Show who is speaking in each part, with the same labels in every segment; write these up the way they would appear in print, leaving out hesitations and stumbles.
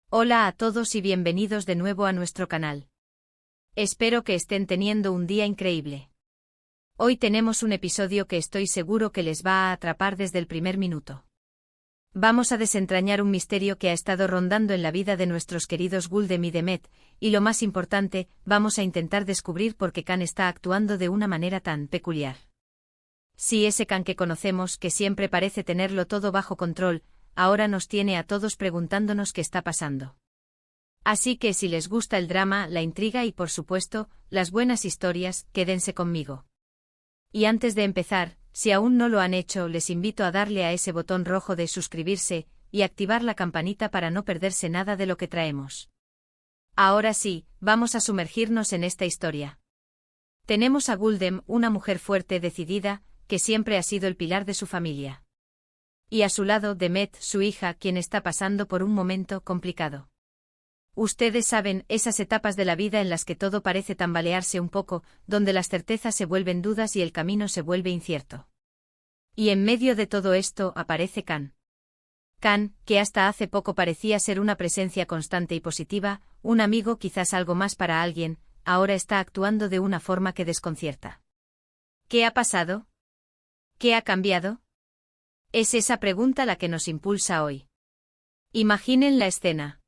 Speaker 1: Hola a todos y bienvenidos de nuevo a nuestro canal. Espero que estén teniendo un día increíble. Hoy tenemos un episodio que estoy seguro que les va a atrapar desde el primer minuto. Vamos a desentrañar un misterio que ha estado rondando en la vida de nuestros queridos Guldem y Demet, y lo más importante, vamos a intentar descubrir por qué Khan está actuando de una manera tan peculiar. Sí, ese Khan que conocemos, que siempre parece tenerlo todo bajo control, ahora nos tiene a todos preguntándonos qué está pasando. Así que si les gusta el drama, la intriga y por supuesto, las buenas historias, quédense conmigo. Y antes de empezar, si aún no lo han hecho, les invito a darle a ese botón rojo de suscribirse, y activar la campanita para no perderse nada de lo que traemos. Ahora sí, vamos a sumergirnos en esta historia. Tenemos a Guldem, una mujer fuerte, decidida, que siempre ha sido el pilar de su familia. Y a su lado Demet, su hija, quien está pasando por un momento complicado. Ustedes saben, esas etapas de la vida en las que todo parece tambalearse un poco, donde las certezas se vuelven dudas y el camino se vuelve incierto. Y en medio de todo esto aparece Khan. Khan, que hasta hace poco parecía ser una presencia constante y positiva, un amigo, quizás algo más para alguien, ahora está actuando de una forma que desconcierta. ¿Qué ha pasado? ¿Qué ha cambiado? Es esa pregunta la que nos impulsa hoy. Imaginen la escena.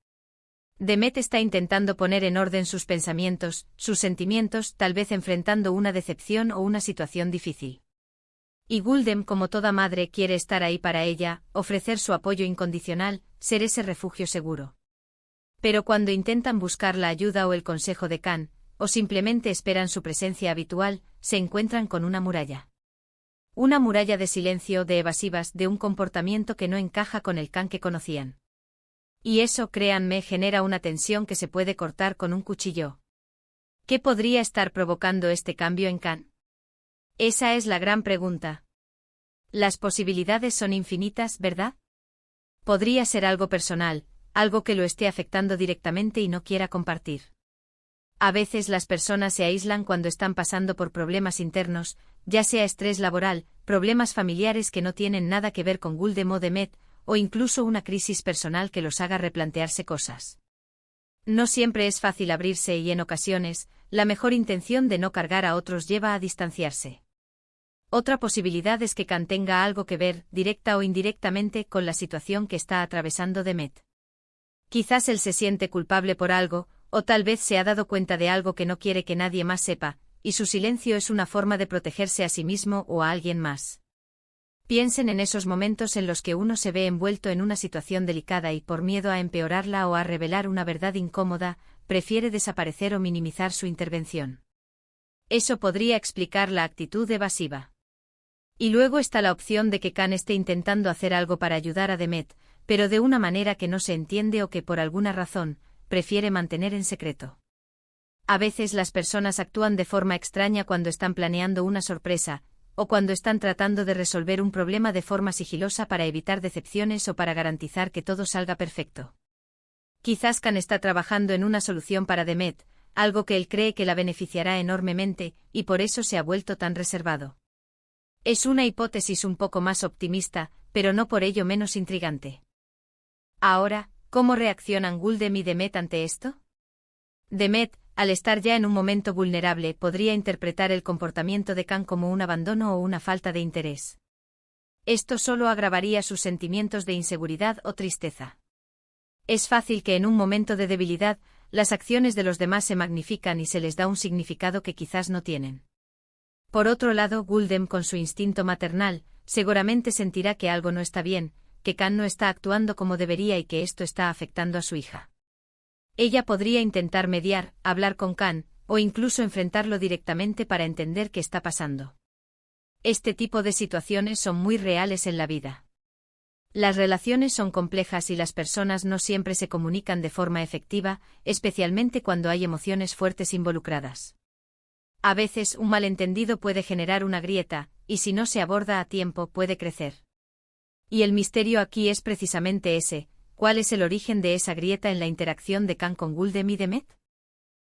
Speaker 1: Demet está intentando poner en orden sus pensamientos, sus sentimientos, tal vez enfrentando una decepción o una situación difícil. Y Guldem, como toda madre, quiere estar ahí para ella, ofrecer su apoyo incondicional, ser ese refugio seguro. Pero cuando intentan buscar la ayuda o el consejo de Khan, o simplemente esperan su presencia habitual, se encuentran con una muralla. Una muralla de silencio, de evasivas, de un comportamiento que no encaja con el Khan que conocían. Y eso, créanme, genera una tensión que se puede cortar con un cuchillo. ¿Qué podría estar provocando este cambio en Khan? Esa es la gran pregunta. Las posibilidades son infinitas, ¿verdad? Podría ser algo personal, algo que lo esté afectando directamente y no quiera compartir. A veces las personas se aíslan cuando están pasando por problemas internos, ya sea estrés laboral, problemas familiares que no tienen nada que ver con Guldem o Demet, o incluso una crisis personal que los haga replantearse cosas. No siempre es fácil abrirse y en ocasiones, la mejor intención de no cargar a otros lleva a distanciarse. Otra posibilidad es que Khan tenga algo que ver, directa o indirectamente, con la situación que está atravesando Demet. Quizás él se siente culpable por algo, o tal vez se ha dado cuenta de algo que no quiere que nadie más sepa, y su silencio es una forma de protegerse a sí mismo o a alguien más. Piensen en esos momentos en los que uno se ve envuelto en una situación delicada y por miedo a empeorarla o a revelar una verdad incómoda, prefiere desaparecer o minimizar su intervención. Eso podría explicar la actitud evasiva. Y luego está la opción de que Khan esté intentando hacer algo para ayudar a Demet, pero de una manera que no se entiende o que por alguna razón, prefiere mantener en secreto. A veces las personas actúan de forma extraña cuando están planeando una sorpresa, o cuando están tratando de resolver un problema de forma sigilosa para evitar decepciones o para garantizar que todo salga perfecto. Quizás Khan está trabajando en una solución para Demet, algo que él cree que la beneficiará enormemente, y por eso se ha vuelto tan reservado. Es una hipótesis un poco más optimista, pero no por ello menos intrigante. Ahora, ¿cómo reaccionan Guldem y Demet ante esto? Demet, al estar ya en un momento vulnerable, podría interpretar el comportamiento de Khan como un abandono o una falta de interés. Esto solo agravaría sus sentimientos de inseguridad o tristeza. Es fácil que en un momento de debilidad, las acciones de los demás se magnifican y se les da un significado que quizás no tienen. Por otro lado, Guldem, con su instinto maternal, seguramente sentirá que algo no está bien, que Khan no está actuando como debería y que esto está afectando a su hija. Ella podría intentar mediar, hablar con Khan, o incluso enfrentarlo directamente para entender qué está pasando. Este tipo de situaciones son muy reales en la vida. Las relaciones son complejas y las personas no siempre se comunican de forma efectiva, especialmente cuando hay emociones fuertes involucradas. A veces un malentendido puede generar una grieta, y si no se aborda a tiempo puede crecer. Y el misterio aquí es precisamente ese. ¿Cuál es el origen de esa grieta en la interacción de Khan con Guldem y Demet?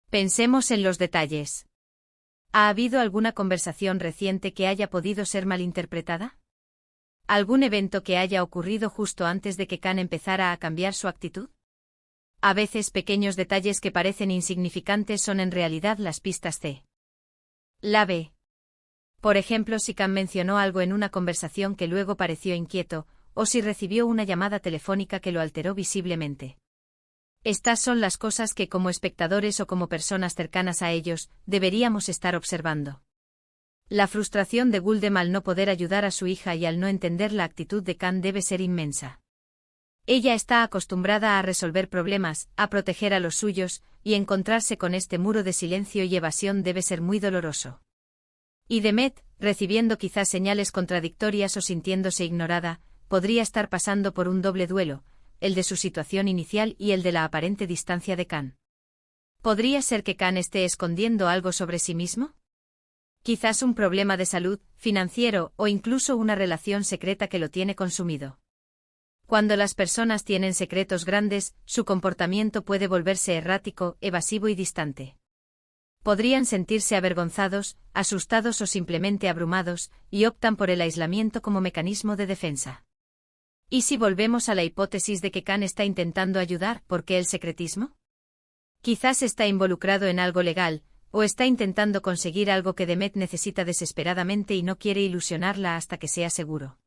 Speaker 1: Pensemos en los detalles. ¿Ha habido alguna conversación reciente que haya podido ser malinterpretada? ¿Algún evento que haya ocurrido justo antes de que Khan empezara a cambiar su actitud? A veces pequeños detalles que parecen insignificantes son en realidad las pistas clave. Por ejemplo, si Khan mencionó algo en una conversación que luego pareció inquieto, o si recibió una llamada telefónica que lo alteró visiblemente. Estas son las cosas que como espectadores o como personas cercanas a ellos, deberíamos estar observando. La frustración de Guldem al no poder ayudar a su hija y al no entender la actitud de Khan debe ser inmensa. Ella está acostumbrada a resolver problemas, a proteger a los suyos, y encontrarse con este muro de silencio y evasión debe ser muy doloroso. Y Demet, recibiendo quizás señales contradictorias o sintiéndose ignorada, podría estar pasando por un doble duelo, el de su situación inicial y el de la aparente distancia de Khan. ¿Podría ser que Khan esté escondiendo algo sobre sí mismo? Quizás un problema de salud, financiero o incluso una relación secreta que lo tiene consumido. Cuando las personas tienen secretos grandes, su comportamiento puede volverse errático, evasivo y distante. Podrían sentirse avergonzados, asustados o simplemente abrumados, y optan por el aislamiento como mecanismo de defensa. ¿Y si volvemos a la hipótesis de que Khan está intentando ayudar, por qué el secretismo? Quizás está involucrado en algo legal, o está intentando conseguir algo que Demet necesita desesperadamente y no quiere ilusionarla hasta que sea seguro.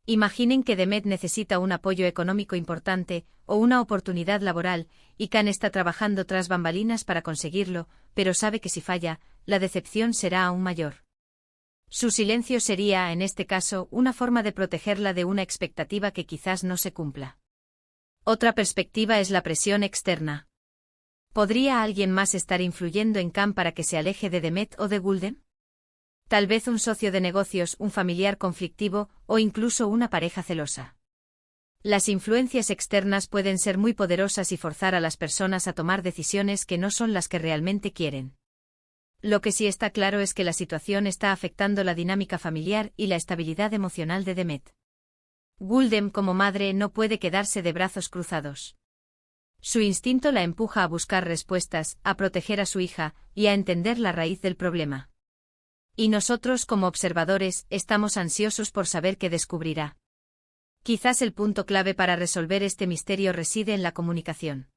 Speaker 1: Imaginen que Demet necesita un apoyo económico importante, o una oportunidad laboral, y Khan está trabajando tras bambalinas para conseguirlo, pero sabe que si falla, la decepción será aún mayor. Su silencio sería, en este caso, una forma de protegerla de una expectativa que quizás no se cumpla. Otra perspectiva es la presión externa. ¿Podría alguien más estar influyendo en Khan para que se aleje de Demet o de Guldem? Tal vez un socio de negocios, un familiar conflictivo, o incluso una pareja celosa. Las influencias externas pueden ser muy poderosas y forzar a las personas a tomar decisiones que no son las que realmente quieren. Lo que sí está claro es que la situación está afectando la dinámica familiar y la estabilidad emocional de Demet. Guldem como madre no puede quedarse de brazos cruzados. Su instinto la empuja a buscar respuestas, a proteger a su hija, y a entender la raíz del problema. Y nosotros como observadores, estamos ansiosos por saber qué descubrirá. Quizás el punto clave para resolver este misterio reside en la comunicación.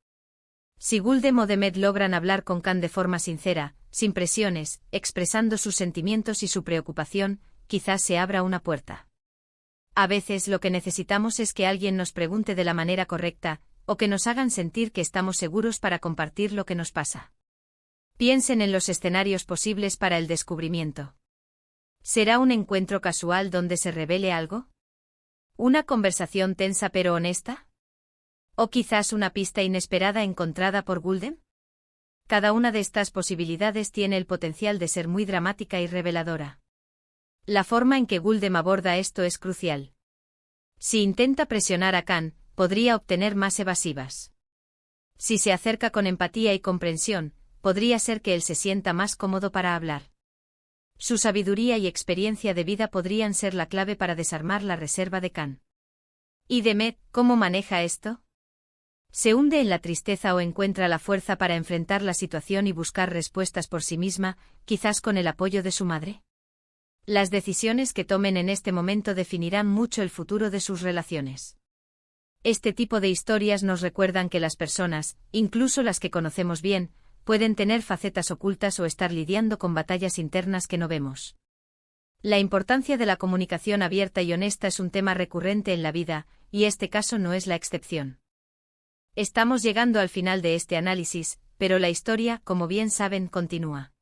Speaker 1: Si Guldem o Demet logran hablar con Khan de forma sincera, sin presiones, expresando sus sentimientos y su preocupación, quizás se abra una puerta. A veces lo que necesitamos es que alguien nos pregunte de la manera correcta, o que nos hagan sentir que estamos seguros para compartir lo que nos pasa. Piensen en los escenarios posibles para el descubrimiento. ¿Será un encuentro casual donde se revele algo? ¿Una conversación tensa pero honesta? ¿O quizás una pista inesperada encontrada por Guldem? Cada una de estas posibilidades tiene el potencial de ser muy dramática y reveladora. La forma en que Guldem aborda esto es crucial. Si intenta presionar a Khan, podría obtener más evasivas. Si se acerca con empatía y comprensión, podría ser que él se sienta más cómodo para hablar. Su sabiduría y experiencia de vida podrían ser la clave para desarmar la reserva de Khan. ¿Y Demet, cómo maneja esto? ¿Se hunde en la tristeza o encuentra la fuerza para enfrentar la situación y buscar respuestas por sí misma, quizás con el apoyo de su madre? Las decisiones que tomen en este momento definirán mucho el futuro de sus relaciones. Este tipo de historias nos recuerdan que las personas, incluso las que conocemos bien, pueden tener facetas ocultas o estar lidiando con batallas internas que no vemos. La importancia de la comunicación abierta y honesta es un tema recurrente en la vida, y este caso no es la excepción. Estamos llegando al final de este análisis, pero la historia, como bien saben, continúa.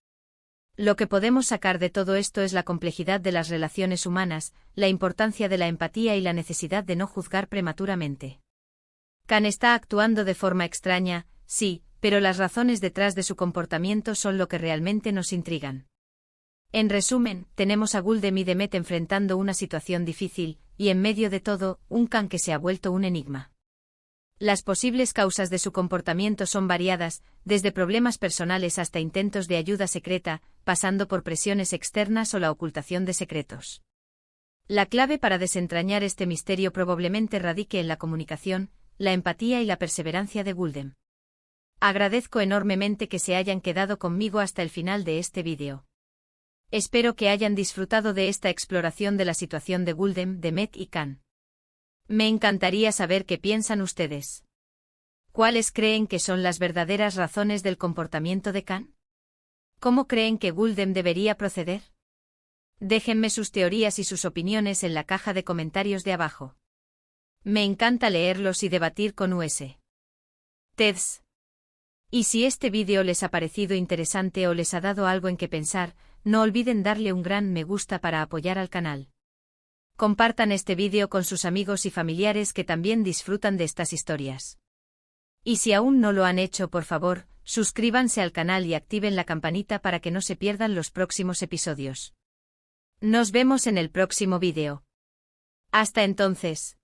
Speaker 1: Lo que podemos sacar de todo esto es la complejidad de las relaciones humanas, la importancia de la empatía y la necesidad de no juzgar prematuramente. Khan está actuando de forma extraña, sí, pero las razones detrás de su comportamiento son lo que realmente nos intrigan. En resumen, tenemos a Guldem y Demet enfrentando una situación difícil, y en medio de todo, un Khan que se ha vuelto un enigma. Las posibles causas de su comportamiento son variadas, desde problemas personales hasta intentos de ayuda secreta, pasando por presiones externas o la ocultación de secretos. La clave para desentrañar este misterio probablemente radique en la comunicación, la empatía y la perseverancia de Guldem. Agradezco enormemente que se hayan quedado conmigo hasta el final de este vídeo. Espero que hayan disfrutado de esta exploración de la situación de Guldem, Demet y Khan. Me encantaría saber qué piensan ustedes. ¿Cuáles creen que son las verdaderas razones del comportamiento de Khan? ¿Cómo creen que Gulden debería proceder? Déjenme sus teorías y sus opiniones en la caja de comentarios de abajo. Me encanta leerlos y debatir con TEDs. Y si este vídeo les ha parecido interesante o les ha dado algo en que pensar, no olviden darle un gran me gusta para apoyar al canal. Compartan este vídeo con sus amigos y familiares que también disfrutan de estas historias. Y si aún no lo han hecho, por favor, suscríbanse al canal y activen la campanita para que no se pierdan los próximos episodios. Nos vemos en el próximo vídeo. Hasta entonces.